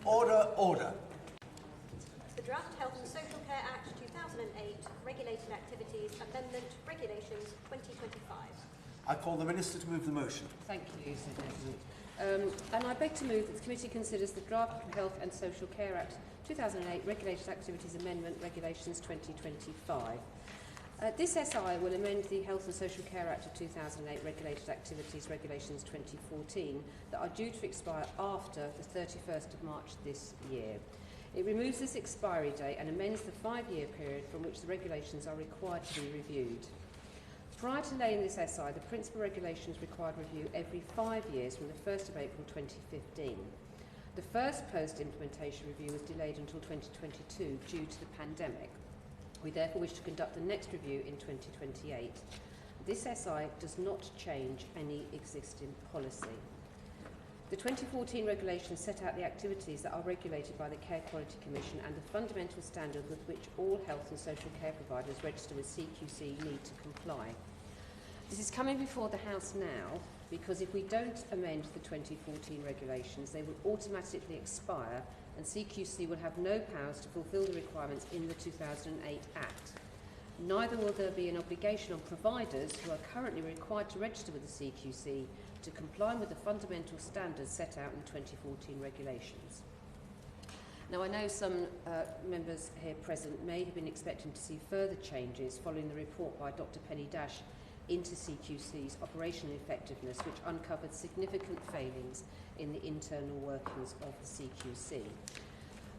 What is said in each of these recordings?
Order, order. The Draft Health and Social Care Act 2008, Regulated Activities Amendment Regulations 2025. I call the Minister to move the motion. Thank you, Sir President. And I beg to move that the committee considers the Draft Health and Social Care Act 2008 Regulated Activities Amendment Regulations 2025. This SI will amend the Health and Social Care Act of 2008 Regulated Activities Regulations 2014 that are due to expire after the 31st of March this year. It removes this expiry date and amends the 5-year period from which the regulations are required to be reviewed. Prior to laying this SI, the principal regulations required review every 5 years from the 1st of April 2015. The first post-implementation review was delayed until 2022 due to the pandemic. We therefore wish to conduct the next review in 2028. This SI does not change any existing policy. The 2014 regulations set out the activities that are regulated by the Care Quality Commission and the fundamental standard with which all health and social care providers registered with CQC need to comply. This is coming before the House now because if we don't amend the 2014 regulations, they will automatically expire and CQC will have no powers to fulfil the requirements in the 2008 Act. Neither will there be an obligation on providers who are currently required to register with the CQC to comply with the fundamental standards set out in the 2014 regulations. Now, I know some members here present may have been expecting to see further changes following the report by Dr. Penny Dash into CQC's operational effectiveness, which uncovered significant failings in the internal workings of the CQC.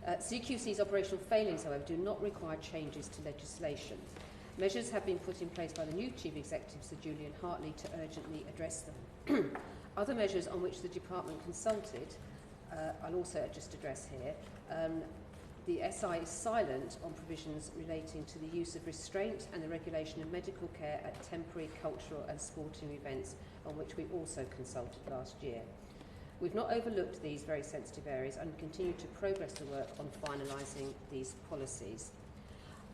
CQC's operational failings, however, do not require changes to legislation. Measures have been put in place by the new Chief Executive, Sir Julian Hartley, to urgently address them. Other measures on which the Department consulted, I'll also just address here. The SI is silent on provisions relating to the use of restraint and the regulation of medical care at temporary cultural and sporting events, on which we also consulted last year. We've not overlooked these very sensitive areas and continue to progress the work on finalising these policies.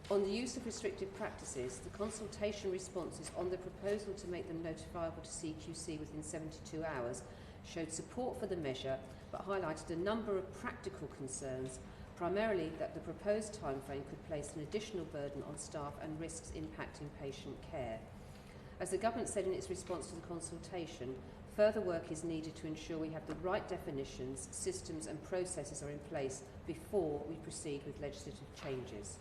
On the use of restrictive practices, the consultation responses on the proposal to make them notifiable to CQC within 72 hours showed support for the measure, but highlighted a number of practical concerns, primarily that the proposed timeframe could place an additional burden on staff and risks impacting patient care. As the Government said in its response to the consultation, further work is needed to ensure we have the right definitions, systems and processes are in place before we proceed with legislative changes.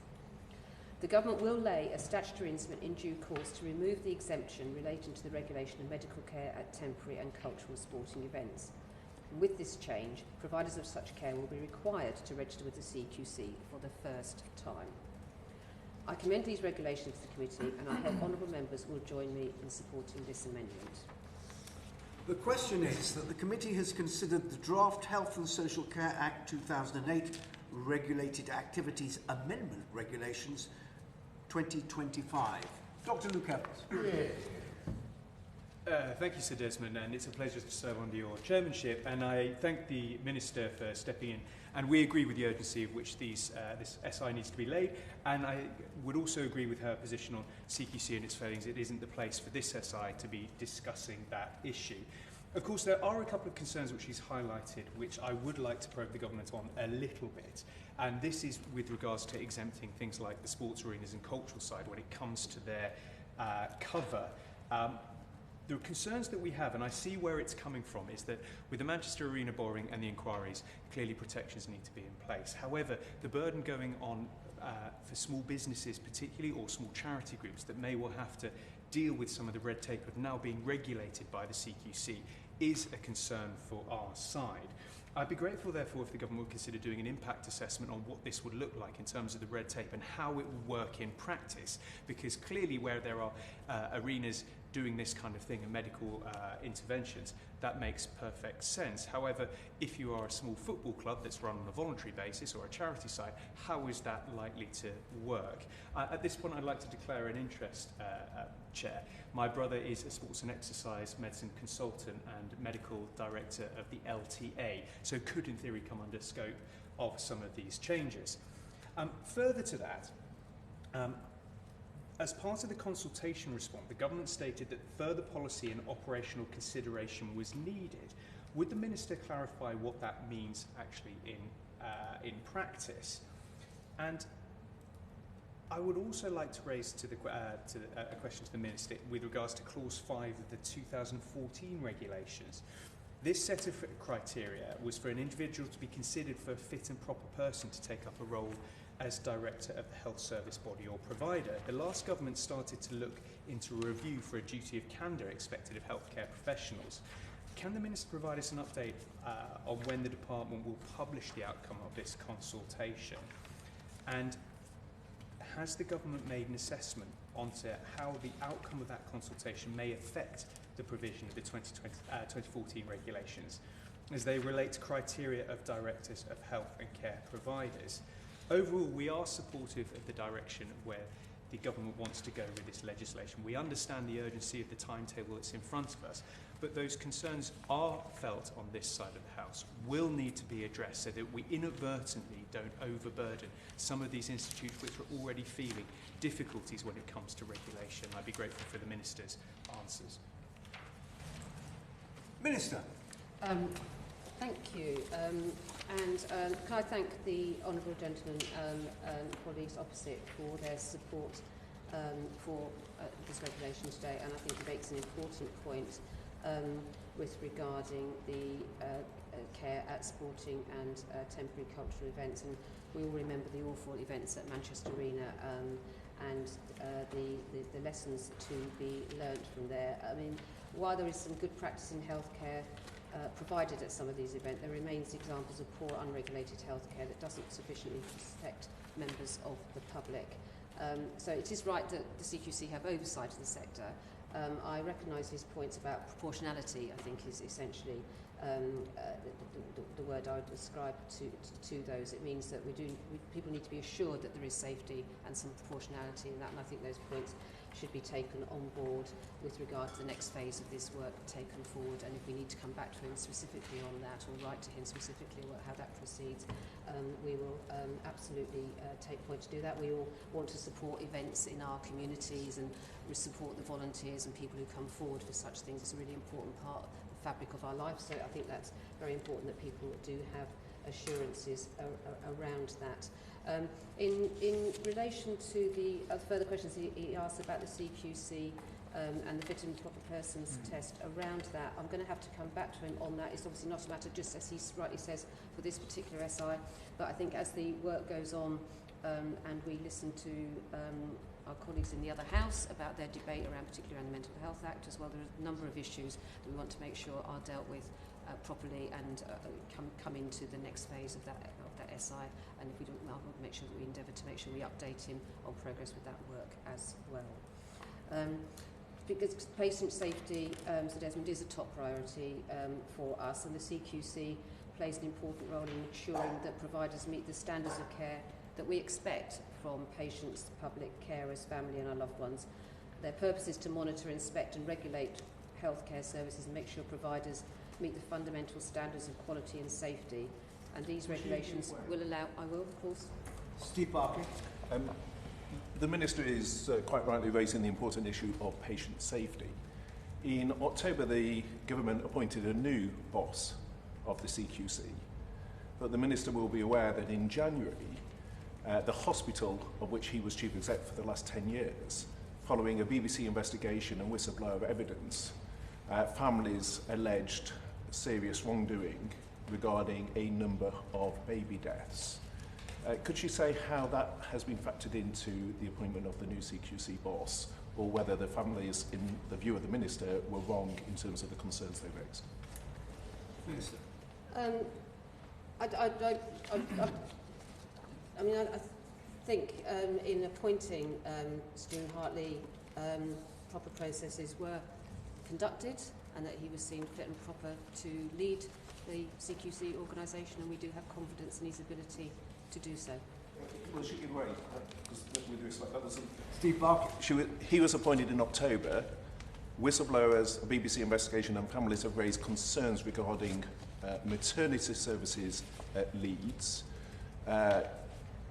The Government will lay a statutory instrument in due course to remove the exemption relating to the regulation of medical care at temporary and cultural sporting events. With this change, providers of such care will be required to register with the CQC for the first time. I commend these regulations to the committee and I hope honourable members will join me in supporting this amendment. The question is that the committee has considered the Draft Health and Social Care Act 2008 Regulated Activities Amendment Regulations 2025. Dr. Luke Evans. Thank you, Sir Desmond, and it's a pleasure to serve under your chairmanship. And I thank the Minister for stepping in. And we agree with the urgency of which this SI needs to be laid. And I would also agree with her position on CQC and its failings. It isn't the place for this SI to be discussing that issue. Of course, there are a couple of concerns which she's highlighted, which I would like to probe the government on a little bit. And this is with regards to exempting things like the sports arenas and cultural side when it comes to their cover. The concerns that we have, and I see where it's coming from, is that with the Manchester Arena borrowing and the inquiries, clearly protections need to be in place. However, the burden going on for small businesses particularly, or small charity groups that may well have to deal with some of the red tape of now being regulated by the CQC is a concern for our side. I'd be grateful, therefore, if the government would consider doing an impact assessment on what this would look like in terms of the red tape and how it would work in practice, because clearly where there are arenas doing this kind of thing and medical interventions, that makes perfect sense. However, if you are a small football club that's run on a voluntary basis or a charity side, how is that likely to work? At this point, I'd like to declare an interest, Chair. My brother is a sports and exercise medicine consultant and medical director of the LTA, so could in theory come under scope of some of these changes. Further to that, as part of the consultation response, the government stated that further policy and operational consideration was needed. Would the Minister clarify what that means actually in in practice. And I would also like to raise a question to the Minister with regards to Clause 5 of the 2014 regulations. This set of criteria was for an individual to be considered for a fit and proper person to take up a role as director of the health service body or provider. The last government started to look into a review for a duty of candour expected of healthcare professionals. Can the Minister provide us an update on when the department will publish the outcome of this consultation? And has the government made an assessment onto how the outcome of that consultation may affect the provision of the 2014 regulations as they relate to criteria of directors of health and care providers? Overall, we are supportive of the direction where the government wants to go with this legislation. We understand the urgency of the timetable that's in front of us, but those concerns are felt on this side of the House, will need to be addressed so that we inadvertently don't overburden some of these institutes which are already feeling difficulties when it comes to regulation. I'd be grateful for the Minister's answers. Minister. Thank you. Can I thank the honourable gentleman and colleagues opposite for their support for this regulation today, and I think it makes an important point with regarding the care at sporting and temporary cultural events. And we all remember the awful events at Manchester Arena and the lessons to be learnt from there. I mean, while there is some good practice in healthcare provided at some of these events, there remains examples of poor unregulated healthcare that doesn't sufficiently protect members of the public. So it is right that the CQC have oversight of the sector. I recognise his points about proportionality. I think is essentially the word I would ascribe to those. It means that people need to be assured that there is safety and some proportionality in that, and I think those points should be taken on board with regard to the next phase of this work taken forward. And if we need to come back to him specifically on that, or write to him specifically about how that proceeds, we will absolutely take point to do that. We all want to support events in our communities, and we support the volunteers and people who come forward for such things. It's a really important part of the fabric of our life, so I think that's very important that people do have assurances around that. In relation to the further questions he asked about the CQC and the fit and proper persons test, around that, I'm going to have to come back to him on that. It's obviously not a matter, just as he rightly says, for this particular SI, but I think as the work goes on and we listen to our colleagues in the other House about their debate particularly around the Mental Health Act as well, there are a number of issues that we want to make sure are dealt with properly and come into the next phase of that SI, and if we don't, we'll make sure that we endeavour to make sure we update him on progress with that work as well. Because patient safety, Sir Desmond, is a top priority for us, and the CQC plays an important role in ensuring that providers meet the standards of care that we expect from patients, public carers, family and our loved ones. Their purpose is to monitor, inspect and regulate healthcare services and make sure providers meet the fundamental standards of quality and safety. And these regulations will allow... I will, of course. Steve Barkley. The Minister is quite rightly raising the important issue of patient safety. In October, the government appointed a new boss of the CQC, but the Minister will be aware that in January, the hospital of which he was Chief Exec for the last 10 years, following a BBC investigation and whistleblower evidence, families alleged serious wrongdoing regarding a number of baby deaths. Could you say how that has been factored into the appointment of the new CQC boss, or whether the families, in the view of the Minister, were wrong in terms of the concerns they raised? Minister. I think in appointing Stephen Hartley, proper processes were conducted and that he was seen fit and proper to lead the CQC organisation, and we do have confidence in his ability to do so. Well, she can wait. With respect, that was Steve Barkley. He was appointed in October. Whistleblowers, a BBC investigation and families have raised concerns regarding maternity services at Leeds. The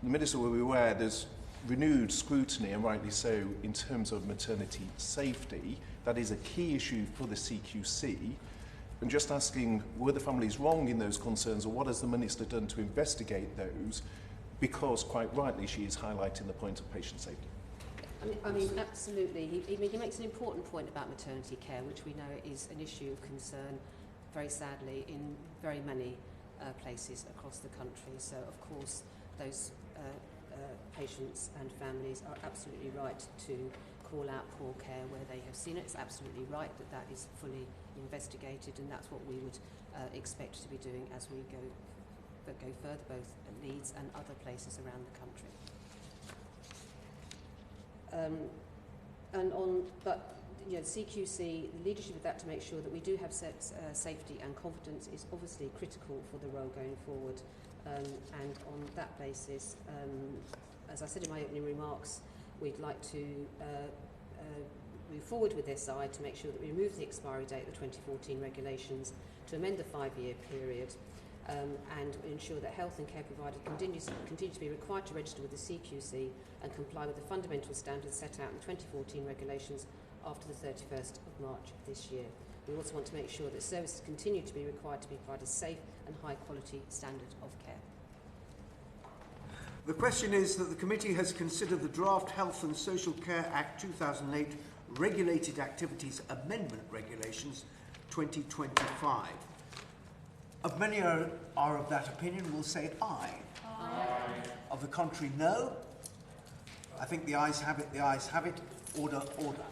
Minister will be aware there's renewed scrutiny, and rightly so, in terms of maternity safety. That is a key issue for the CQC. I'm just asking, were the families wrong in those concerns, or what has the Minister done to investigate those? Because, quite rightly, she is highlighting the point of patient safety. I mean, absolutely. He makes an important point about maternity care, which we know is an issue of concern, very sadly, in very many places across the country. So, of course, those patients and families are absolutely right to call out poor care where they have seen it. It's absolutely right that that is fully investigated, and that's what we would expect to be doing as we go further, both at Leeds and other places around the country. CQC, the leadership of that to make sure that we do have safety and confidence is obviously critical for the role going forward. And on that basis, as I said in my opening remarks, we'd like to move forward with SI to make sure that we remove the expiry date of the 2014 regulations, to amend the 5-year period, and ensure that health and care providers continue to be required to register with the CQC and comply with the fundamental standards set out in the 2014 regulations after the 31st of March of this year. We also want to make sure that services continue to be required to be provided a safe and high quality standard of care. The question is that the committee has considered the Draft Health and Social Care Act 2008 Regulated Activities Amendment Regulations 2025. Of many are of that opinion will say aye. Aye. Of the contrary, no. I think the ayes have it, the ayes have it. Order, order.